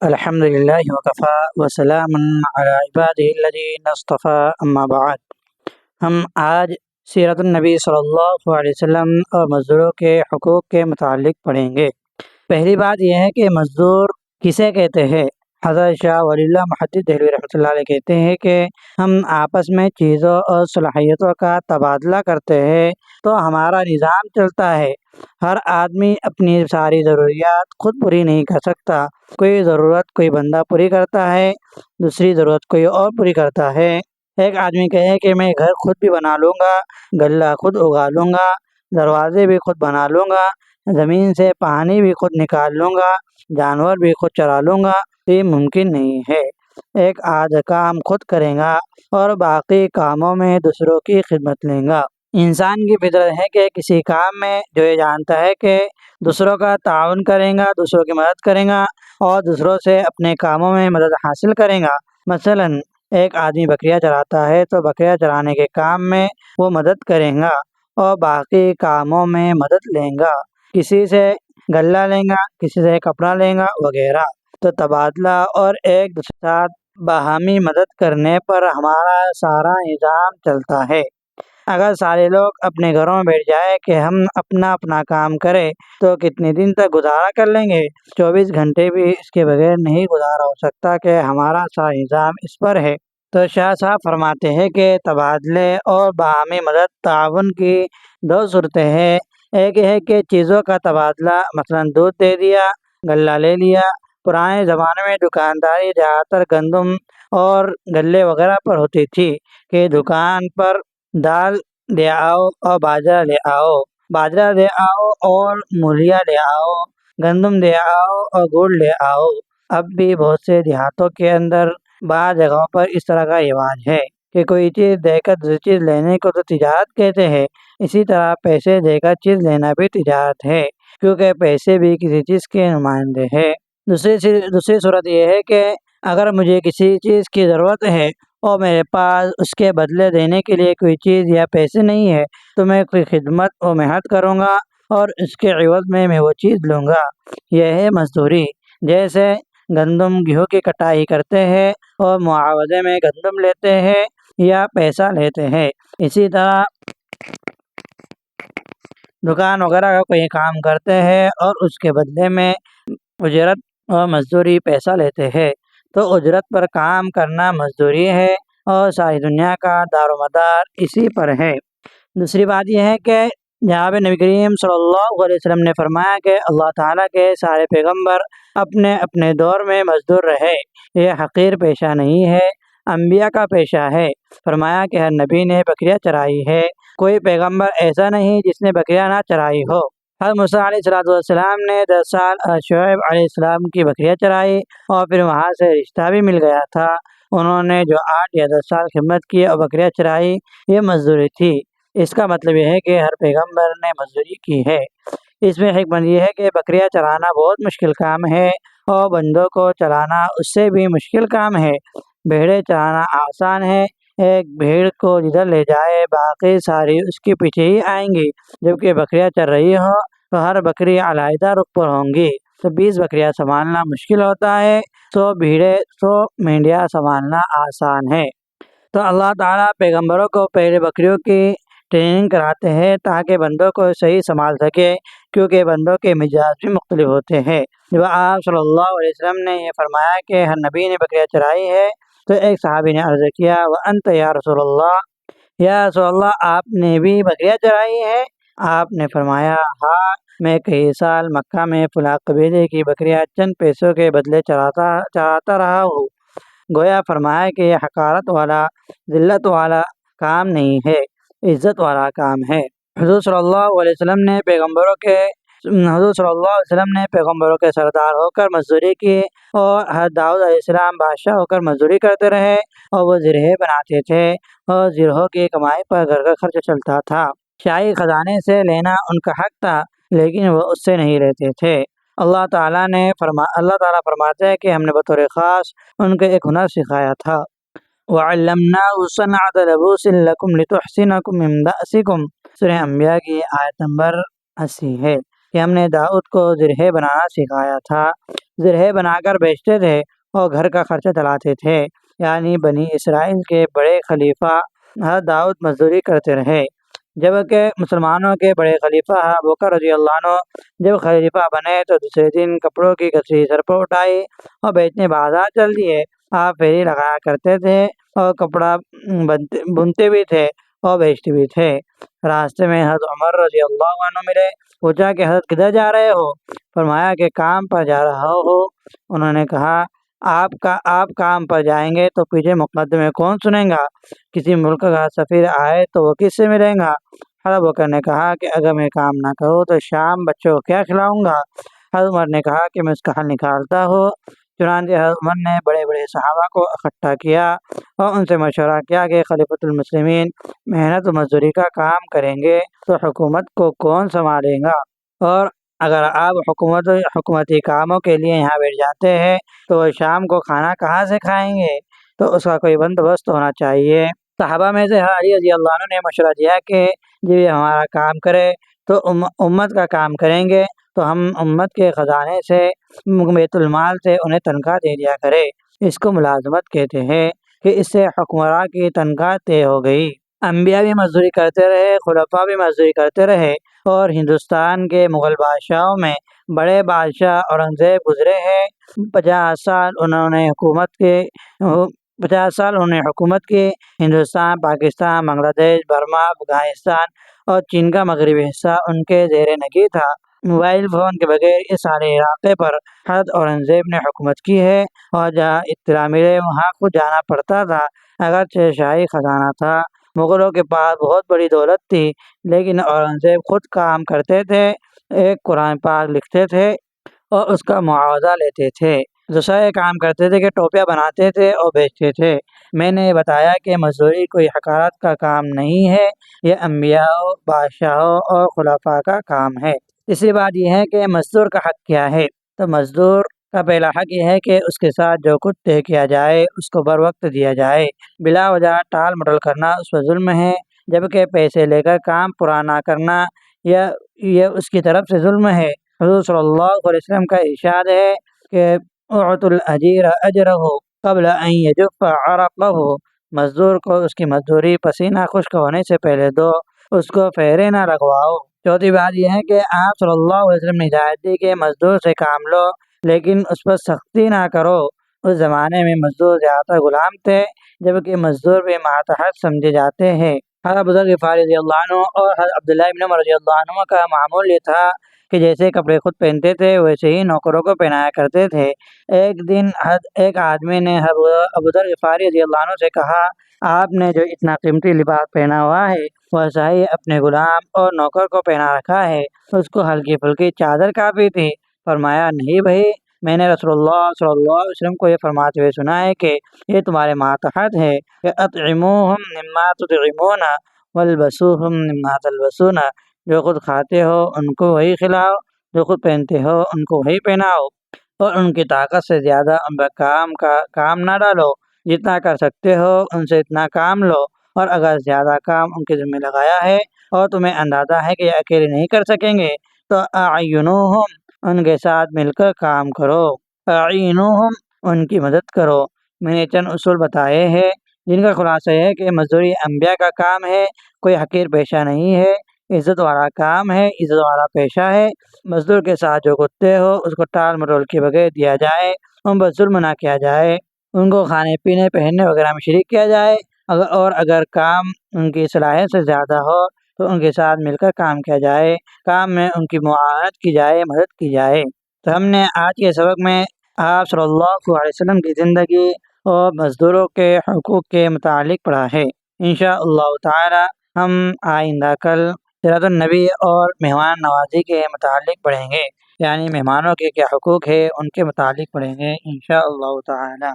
الحمد للہ وکفا وسلام علی عبادہ الذین اصطفیٰ اما بعد۔ ہم آج سیرت النبی صلی اللہ علیہ وسلم اور مزدوروں کے حقوق کے متعلق پڑھیں گے۔ پہلی بات یہ ہے کہ مزدور کسے کہتے ہیں۔ حضرت شاہ ولی اللہ محدث دہلوی رحمۃ اللہ علیہ کہتے ہیں کہ ہم آپس میں چیزوں اور صلاحیتوں کا تبادلہ کرتے ہیں تو ہمارا نظام چلتا ہے۔ ہر آدمی اپنی ساری ضروریات خود پوری نہیں کر سکتا۔ کوئی ضرورت کوئی بندہ پوری کرتا ہے، دوسری ضرورت کوئی اور پوری کرتا ہے۔ ایک آدمی کہے کہ میں گھر خود بھی بنا لوں گا، غلہ خود اگا لوں گا، دروازے بھی خود بنا لوں گا، زمین سے پانی بھی خود نکال لوں گا، جانور بھی خود چرا لوں گا، یہ ممکن نہیں ہے۔ ایک آدھ کام خود کرے گا اور باقی کاموں میں دوسروں کی خدمت لیں گا۔ انسان کی فطرت ہے کہ کسی کام میں جو یہ جانتا ہے کہ دوسروں کا تعاون کرے گا، دوسروں کی مدد کرے گا اور دوسروں سے اپنے کاموں میں مدد حاصل کرے گا۔ مثلا ایک آدمی بکریاں چراتا ہے تو بکریاں چرانے کے کام میں وہ مدد کرے گا اور باقی کاموں میں مدد لیں گا، کسی سے غلہ لیں گا، کسی سے کپڑا لیں گا وغیرہ۔ تو تبادلہ اور ایک دوسرے کے ساتھ باہمی مدد کرنے پر ہمارا سارا نظام چلتا ہے۔ اگر سارے لوگ اپنے گھروں میں بیٹھ جائے کہ ہم اپنا اپنا کام کریں تو کتنے دن تک گزارا کر لیں گے؟ 24 گھنٹے بھی اس کے بغیر نہیں گزارا ہو سکتا کہ ہمارا سارا نظام اس پر ہے۔ تو شاہ صاحب فرماتے ہیں کہ تبادلے اور باہمی مدد تعاون کی دو صورتیں ہیں۔ ایک یہ ہے کہ چیزوں کا تبادلہ، مثلا دودھ دے دیا، غلہ لے لیا۔ پرانے زمانے میں دکانداری زیادہ تر گندم اور غلے وغیرہ پر ہوتی تھی کہ دکان پر دال لے آؤ اور باجرہ لے آؤ، باجرہ لے آؤ اور مولیا لے آؤ، گندم لے آؤ اور گڑ لے آؤ۔ اب بھی بہت سے دیہاتوں کے اندر بعض جگہوں پر اس طرح کا رواج ہے کہ کوئی چیز دے کر دوسری چیز لینے کو تو تجارت کہتے ہیں، اسی طرح پیسے دے کر چیز لینا بھی تجارت ہے، کیونکہ پیسے بھی کسی چیز کے نمائندے ہیں۔ دوسری صورت یہ ہے کہ اگر مجھے کسی چیز کی ضرورت ہے اور میرے پاس اس کے بدلے دینے کے لیے کوئی چیز یا پیسے نہیں ہے تو میں کوئی خدمت و محنت کروں گا اور اس کے عوض میں وہ چیز لوں گا۔ یہ ہے مزدوری۔ جیسے گندم گیہوں کی کٹائی کرتے ہیں اور معاوضے میں گندم لیتے ہیں یا پیسہ لیتے ہیں، اسی طرح دکان وغیرہ کا کوئی کام کرتے ہیں اور اس کے بدلے میں اجرت اور مزدوری پیسہ لیتے ہیں۔ تو اجرت پر کام کرنا مزدوری ہے اور ساری دنیا کا دار و مدار اسی پر ہے۔ دوسری بات یہ ہے کہ جناب نبی کریم صلی اللہ علیہ وسلم نے فرمایا کہ اللہ تعالیٰ کے سارے پیغمبر اپنے اپنے دور میں مزدور رہے، یہ حقیر پیشہ نہیں ہے، انبیاء کا پیشہ ہے۔ فرمایا کہ ہر نبی نے بکریاں چرائی ہے، کوئی پیغمبر ایسا نہیں جس نے بکریاں نہ چرائی ہو۔ حضرت موسیٰ علیہ السلام نے 10 سال شعیب علیہ السلام کی بکریاں چرائی اور پھر وہاں سے رشتہ بھی مل گیا تھا۔ انہوں نے جو 8 یا 10 سال خدمت کی اور بکریاں چرائی، یہ مزدوری تھی۔ اس کا مطلب یہ ہے کہ ہر پیغمبر نے مزدوری کی ہے۔ اس میں حکمت یہ ہے کہ بکریاں چرانا بہت مشکل کام ہے اور بندوں کو چلانا اس سے بھی مشکل کام ہے۔ بھیڑیں چرانا آسان ہے، ایک بھیڑ کو جدھر لے جائے باقی ساری اس کے پیچھے ہی آئیں گی، جبکہ بکریاں چر رہی ہو تو ہر بکری علیحدہ رخ پر ہوں گی، تو 20 بکریاں سنبھالنا مشکل ہوتا ہے، 100 بھیڑیں 100 مینڈیاں سنبھالنا آسان ہے۔ تو اللہ تعالیٰ پیغمبروں کو پہلے بکریوں کی ٹریننگ کراتے ہیں تاکہ بندوں کو صحیح سنبھال سکے، کیونکہ بندوں کے مزاج بھی مختلف ہوتے ہیں۔ جب آپ صلی اللہ علیہ وسلم نے یہ فرمایا کہ ہر نبی نے بکریاں چرائی ہے تو ایک صحابی نے عرض کیا وَأَنْتَ یا رسول اللہ، یا رسول اللہ آپ نے بھی بکریاں چرائی ہے؟ آپ نے فرمایا ہاں، میں کئی سال مکہ میں فلاں قبیلے کی بکریاں چند پیسوں کے بدلے چراتا رہا ہوں۔ گویا فرمایا کہ یہ حقارت والا، ذلت والا کام نہیں ہے، عزت والا کام ہے۔ حضور صلی اللہ علیہ وسلم نے پیغمبروں کے سردار ہو کر مزدوری کی اور حضرت داؤد علیہ السلام بادشاہ ہو کر مزدوری کرتے رہے اور وہ زرہیں بناتے تھے اور زرہوں کی کمائی پر گھر کا خرچ چلتا تھا۔ شاہی خزانے سے لینا ان کا حق تھا لیکن وہ اس سے نہیں لیتے تھے۔ اللہ تعالیٰ فرماتے ہیں کہ ہم نے بطور خاص ان کو ایک ہنر سکھایا تھا۔ وَعَلَّمْنَاهُ صَنْعَةَ لَبُوسٍ لَكُمْ لِتُحْصِنَكُم مِّن بَأْسِكُمْ، سورہ انبیاء کی آیت نمبر 80 ہے۔ کہ ہم نے داؤد کو زرہ بنانا سکھایا تھا۔ زرہ بنا کر بیچتے تھے اور گھر کا خرچہ چلاتے تھے، یعنی بنی اسرائیل کے بڑے خلیفہ حضرت داؤد مزدوری کرتے رہے، جبکہ مسلمانوں کے بڑے خلیفہ ابو بکر رضی اللہ عنہ جب خلیفہ بنے تو دوسرے دن کپڑوں کی کثری سر پر اٹھائی اور بیچنے بازار چل دیے۔ آپ پھیری لگایا کرتے تھے اور کپڑا بنتے بھی تھے اور بیچتے بھی تھے۔ راستے میں حضرت عمر رضی اللہ عنہ ملے، پوچھا کہ حضرت کدھر جا رہے ہو؟ فرمایا کہ کام پر جا رہا ہو۔ انہوں نے کہا آپ کام پر جائیں گے تو پیچھے مقدمے کون سنیں گا؟ کسی ملک کا سفیر آئے تو وہ کس سے ملیں گا؟ حضرت ابوبکر نے کہا کہ اگر میں کام نہ کروں تو شام بچوں کو کیا کھلاؤں گا؟ حضرت عمر نے کہا کہ میں اس کا حل نکالتا ہوں۔ چنانچہ حضرت عمر نے بڑے بڑے صحابہ کو اکٹھا کیا اور ان سے مشورہ کیا کہ خلیفۃ المسلمین محنت و مزدوری کا کام کریں گے تو حکومت کو کون سنبھالے گا؟ اور اگر آپ حکومتی کاموں کے لیے یہاں بیٹھ جاتے ہیں تو وہ شام کو کھانا کہاں سے کھائیں گے؟ تو اس کا کوئی بندوبست ہونا چاہیے۔ صحابہ میں سے علی رضی اللہ عنہ نے مشورہ دیا کہ جب یہ ہمارا کام کرے تو امت کا کام کریں گے تو ہم امت کے خزانے سے بیت المال سے انہیں تنخواہ دے دیا کرے۔ اس کو ملازمت کہتے ہیں کہ اس سے حکمراں کی تنخواہ طے ہو گئی۔ انبیاء بھی مزدوری کرتے رہے، خلفاء بھی مزدوری کرتے رہے، اور ہندوستان کے مغل بادشاہوں میں بڑے بادشاہ اورنگزیب گزرے ہیں۔ 50 سال انہوں نے حکومت کی۔ ہندوستان، پاکستان، بنگلہ دیش، برما، افغانستان اور چین کا مغربی حصہ ان کے زیر نگی تھا۔ موبائل فون کے بغیر اس سارے علاقے پر حضرت اورنگزیب نے حکومت کی ہے، اور جہاں اطلاع ملے وہاں خود جانا پڑتا تھا، اگرچہ شاہی خزانہ تھا۔ مغلوں کے پاس بہت بڑی دولت تھی، لیکن اورنگزیب خود کام کرتے تھے، ایک قرآن پاک لکھتے تھے اور اس کا معاوضہ لیتے تھے۔ دوسرا یہ کام کرتے تھے کہ ٹوپیاں بناتے تھے اور بیچتے تھے۔ میں نے بتایا کہ مزدوری کوئی حقارت کا کام نہیں ہے، یہ انبیاء، بادشاہوں اور خلفاء کا کام ہے۔ تیسری بات یہ ہے کہ مزدور کا حق کیا ہے؟ تو مزدور کا پہلا حق یہ ہے کہ اس کے ساتھ جو کچھ طے کیا جائے اس کو بر وقت دیا جائے۔ بلا وجہ ٹال مٹول کرنا اس پر ظلم ہے، جبکہ پیسے لے کر کام پورا نہ کرنا یہ اس کی طرف سے ظلم ہے۔ حضور صلی اللہ علیہ وسلم کا ارشاد ہے کہ اعطوا الاجیر اجرہ قبل ان یجف عرقہ، مزدور کو اس کی مزدوری پسینہ خشک ہونے سے پہلے دو، اس کو پھیرے نہ لگواؤ۔ چوتھی بات یہ ہے کہ آپ صلی اللہ علیہ وسلم نے ہدایت دی کہ مزدور سے کام لو، لیکن اس پر سختی نہ کرو۔ اس زمانے میں مزدور زیادہ تر غلام تھے، جبکہ مزدور بھی ماتحت سمجھے جاتے ہیں۔ حضرت ابو ذر غفاری رضی اللہ عنہ اور حضرت عبداللہ بن عمر رضی اللہ عنہ کا معمول یہ تھا کہ جیسے کپڑے خود پہنتے تھے ویسے ہی نوکروں کو پہنایا کرتے تھے۔ ایک دن ایک آدمی نے ابو ذر غفاری رضی اللہ عنہ سے کہا، آپ نے جو اتنا قیمتی لباس پہنا ہوا ہے ویسا ہی اپنے غلام اور نوکر کو پہنا رکھا ہے، اس کو ہلکی پھلکی چادر کافی تھی۔ فرمایا، نہیں بھائی، میں نے رسول اللہ صلی اللہ علیہ وسلم کو یہ فرماتے ہوئے سنا ہے کہ یہ تمہارے ماتحت ہے کہ اطعموہم مما تطعمون والبسوہم مما تلبسون، جو خود کھاتے ہو ان کو وہی کھلاؤ، جو خود پہنتے ہو ان کو وہی پہناؤ، اور ان کی طاقت سے زیادہ ان پر کام نہ ڈالو۔ جتنا کر سکتے ہو ان سے اتنا کام لو، اور اگر زیادہ کام ان کے ذمہ لگایا ہے اور تمہیں اندازہ ہے کہ یہ اکیلے نہیں کر سکیں گے تو اعینوہم، ان کے ساتھ مل کر کام کرو، اعینوہم، ان کی مدد کرو۔ میں نے چند اصول بتائے ہیں جن کا خلاصہ ہے کہ مزدوری انبیاء کا کام ہے، کوئی حقیر پیشہ نہیں ہے، عزت والا کام ہے، عزت والا پیشہ ہے۔ مزدور کے ساتھ جو کتے ہو اس کو ٹال مٹول کے بغیر دیا جائے، ان پر ظلم نہ کیا جائے، ان کو کھانے پینے پہننے وغیرہ میں شریک کیا جائے، اور اگر کام ان کی صلاحیت سے زیادہ ہو تو ان کے ساتھ مل کر کام کیا جائے، کام میں ان کی معاونت کی جائے، مدد کی جائے۔ تو ہم نے آج کے سبق میں آپ صلی اللہ علیہ وسلم کی زندگی اور مزدوروں کے حقوق کے متعلق پڑھا ہے۔ انشاءاللہ تعالی ہم آئندہ کل سیرت النبی اور مہمان نوازی کے متعلق پڑھیں گے، یعنی مہمانوں کے کیا حقوق ہے ان کے متعلق پڑھیں گے انشاءاللہ تعالی۔